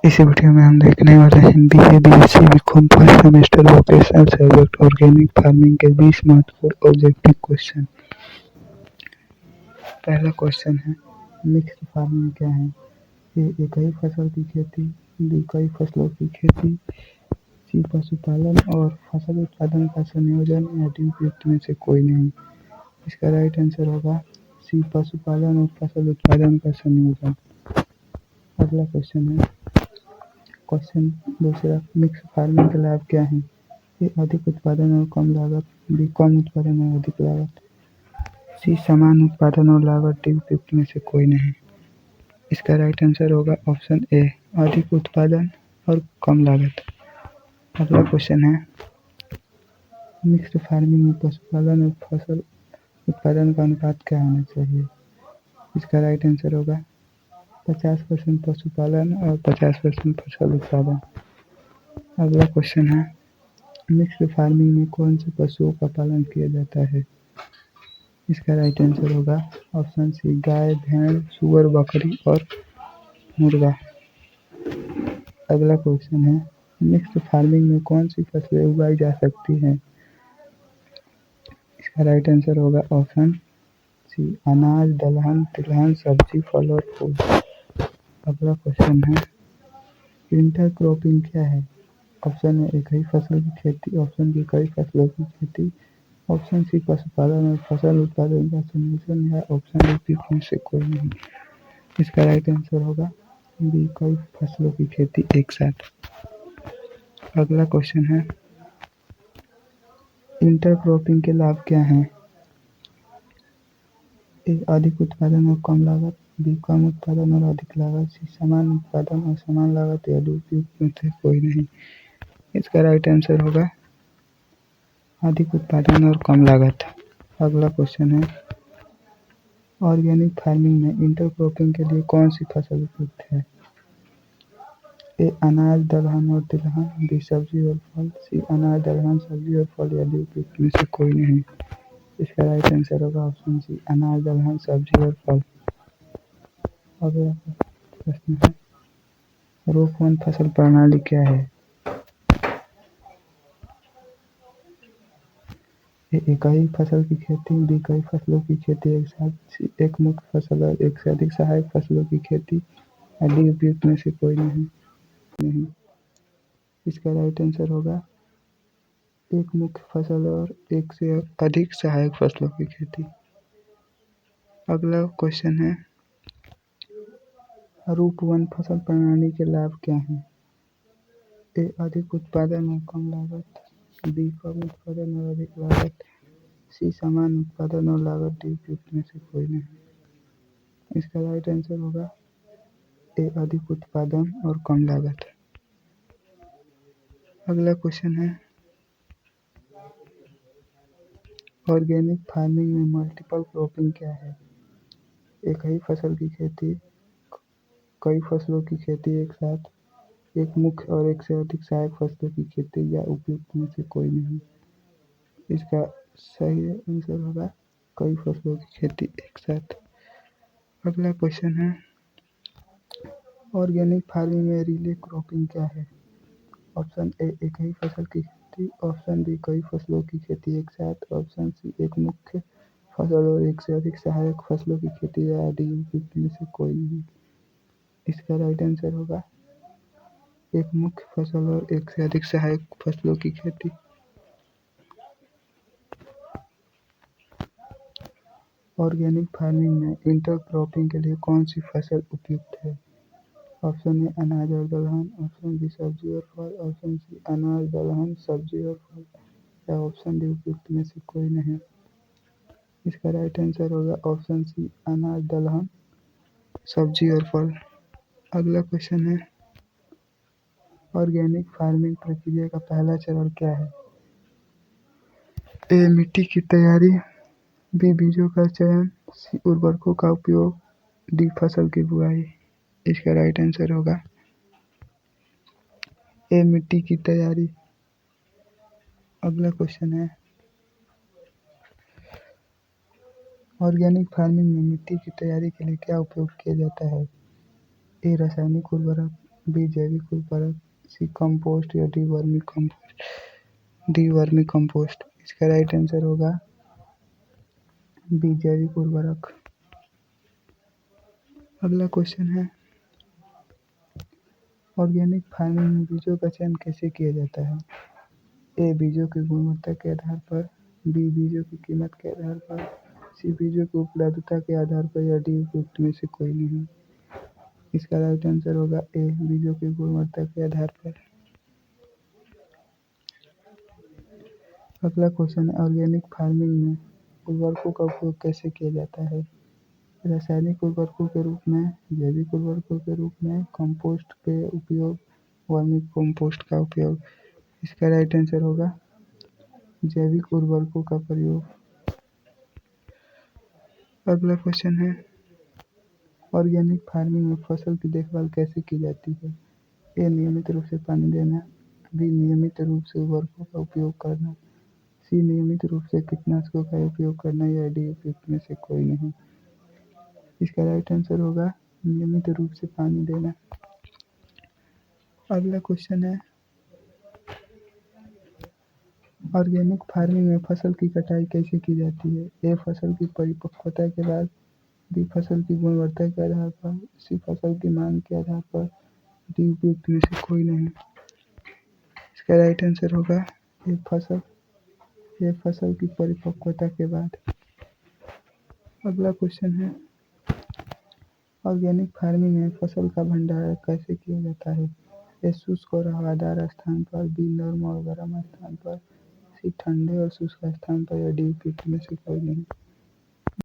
इस वीडियो में हम देखने वाले हैं BA BSc BCom first semester vocational subject organic farming के 20 महत्वपूर्ण ऑब्जेक्टिव क्वेश्चन। पहला क्वेश्चन है, मिक्स्ड फार्मिंग क्या है? ए एक ही फसल की खेती, बी कई फसलों की खेती, सी पशुपालन और फसल उत्पादन का संयोजन या डी उपयुक्त में से कोई नहीं। इसका राइट आंसर होगा सी पशुपालन और फसल उत्पादन का संयोजन। अगला क्वेश्चन है, क्वेश्चन दूसरा, मिक्स फार्मिंग के लाभ क्या हैं? ए अधिक उत्पादन और कम लागत, बी कम उत्पादन और अधिक लागत, सी समान उत्पादन और लागत, डी उपयुक्त में से कोई नहीं। इसका राइट आंसर होगा ऑप्शन ए, अधिक उत्पादन और कम लागत। अगला क्वेश्चन है, मिक्स्ड फार्मिंग में पशुपालन और फसल उत्पादन का अनुपात क्या होना चाहिए? इसका राइट आंसर होगा 50% पशुपालन और 50% फसल उत्पादन। अगला क्वेश्चन है, मिक्स्ड फार्मिंग में कौन से पशुओं का पालन किया जाता है? इसका राइट आंसर होगा ऑप्शन सी, गाय, भेड़, सूअर, बकरी और मुर्गा। अगला क्वेश्चन है, मिक्स्ड फार्मिंग में कौन सी फसलें उगाई जा सकती हैं? इसका राइट आंसर होगा ऑप्शन सी, अनाज, दलहन, तिलहन, सब्जी, फल और फूल। अगला क्वेश्चन है, इंटरक्रॉपिंग क्या है? ऑप्शन ए एक ही फसल की खेती, ऑप्शन बी कई फसलों की खेती, ऑप्शन सी पशुपालन और फसल उत्पादन का संयोजन या ऑप्शन डी उपयुक्त में से कोई नहीं। इसका राइट आंसर होगा बी, कई फसलों की खेती एक साथ। अगला क्वेश्चन है, इंटरक्रॉपिंग के लाभ क्या हैं? ए अधिक उत्पादन और कम लागत, बी कम उत्पादन और अधिक लागत, सी समान उत्पादन और समान लागत या डी उपयुक्त में से कोई नहीं। इसका राइट आंसर होगा अधिक उत्पादन और कम लागत। अगला क्वेश्चन है, ऑर्गेनिक फार्मिंग में इंटरक्रॉपिंग के लिए कौन सी फसल उपयुक्त है? ए अनाज, दलहन और तिलहन, बी सब्जी और फल, सी अनाज, दलहन, सब्जी और फल या डी उपयुक्त में से कोई नहीं। इसका राइट आंसर होगा ऑप्शन सी, अनाज, दलहन, सब्जी और फल। अगला प्रश्न है, रोप वन फसल प्रणाली क्या है? ए एक ही फसल की खेती, बी कई फसलों की खेती एक साथ, सी एक मुख्य फसल और एक से अधिक सहायक फसलों की खेती या डी उपयुक्त में से कोई नहीं। इसका राइट आंसर होगा एक मुख्य फसल और एक से अधिक सहायक फसलों की खेती। अगला क्वेश्चन है, रूप वन फसल प्रणाली के लाभ क्या हैं? ए अधिक उत्पादन और कम लागत, बी कम उत्पादन और अधिक लागत, सी समान उत्पादन और लागत, डी उपयुक्त में से कोई नहीं। इसका राइट आंसर होगा ए अधिक उत्पादन और कम लागत। अगला क्वेश्चन है, ऑर्गेनिक फार्मिंग में मल्टीपल क्रॉपिंग क्या है? एक ही फसल की खेती, कई फसलों की खेती एक साथ, एक मुख्य और एक से अधिक सहायक फसलों की खेती या उपयुक्त में से कोई नहीं। इसका सही आंसर होगा कई फसलों की खेती एक साथ। अगला क्वेश्चन है, ऑर्गेनिक फार्मिंग में रिले क्रॉपिंग क्या है? ऑप्शन ए एक ही फसल की खेती, ऑप्शन बी कई फसलों की खेती एक साथ, ऑप्शन सी एक मुख्य फसल और एक से अधिक सहायक फसलों की खेती या डी उपयुक्त में से कोई नहीं। इसका राइट आंसर होगा एक मुख्य फसल और एक से अधिक सहायक फसलों की खेती। ऑर्गेनिक फार्मिंग में इंटरक्रॉपिंग के लिए कौन सी फसल उपयुक्त है? ऑप्शन ए अनाज और दलहन, ऑप्शन बी सब्जी और फल, ऑप्शन सी अनाज, दलहन, सब्जी और फल या ऑप्शन डी उपयुक्त में से कोई नहीं। इसका राइट आंसर होगा ऑप्शन सी, अनाज, दलहन, सब्जी और फल। अगला क्वेश्चन है, ऑर्गेनिक फार्मिंग प्रक्रिया का पहला चरण क्या है? ए मिट्टी की तैयारी, बी बीजों का चयन, सी उर्वरकों का उपयोग, डी फसल की बुआई। इसका राइट आंसर होगा ए मिट्टी की तैयारी। अगला क्वेश्चन है, ऑर्गेनिक फार्मिंग में मिट्टी की तैयारी के लिए क्या उपयोग किया जाता है? ए रासायनिक उर्वरक, बी जैविक उर्वरक, सी कंपोस्ट या D vermi compost. D vermi compost. इसका राइट आंसर होगा बी जैविक उर्वरक। अगला क्वेश्चन है, ऑर्गेनिक फार्मिंग में बीजों का चयन कैसे किया जाता है? ए बीजों की गुणवत्ता के आधार पर, बी बीजों की कीमत के आधार पर, सी बीजों की उपलब्धता के आधार पर या डी उपयुक्त में से कोई नहीं। इसका राइट आंसर होगा ए बीजों की गुणवत्ता के आधार पर। अगला क्वेश्चन है, ऑर्गेनिक फार्मिंग में उर्वरकों का उपयोग कैसे किया जाता है? रासायनिक उर्वरकों के रूप में, जैविक उर्वरकों के रूप में, कंपोस्ट के उपयोग, वर्मी कंपोस्ट का उपयोग। इसका राइट आंसर होगा जैविक उर्वरकों का प्रयोग। अगला क्वेश्चन है, ऑर्गेनिक फार्मिंग में फसल की देखभाल कैसे की जाती है? ए नियमित रूप से पानी देना, बी नियमित रूप से उर्वरकों का उपयोग करना, सी नियमित रूप से कीटनाशकों का उपयोग करना या डी उपयुक्त में से कोई नहीं। इसका राइट आंसर होगा नियमित रूप से पानी देना। अगला क्वेश्चन है, ऑर्गेनिक फार्मिंग में फसल की कटाई कैसे की जाती है? ए फसल की परिपक्वता के बाद, बी फसल की गुणवत्ता के आधार पर, सी फसल की मांग के आधार पर, डी उपयुक्त में से कोई नहीं। इसका राइट आंसर होगा ए फसल की परिपक्वता के बाद। अगला क्वेश्चन है, ऑर्गेनिक फार्मिंग में फसल का भंडारण कैसे किया जाता है? ए शुष्क और हवादार स्थान पर, बी नर्म और गर्म स्थान पर, सी ठंडे और शुष्क स्थान पर या डी उपयुक्त में से कोई नहीं।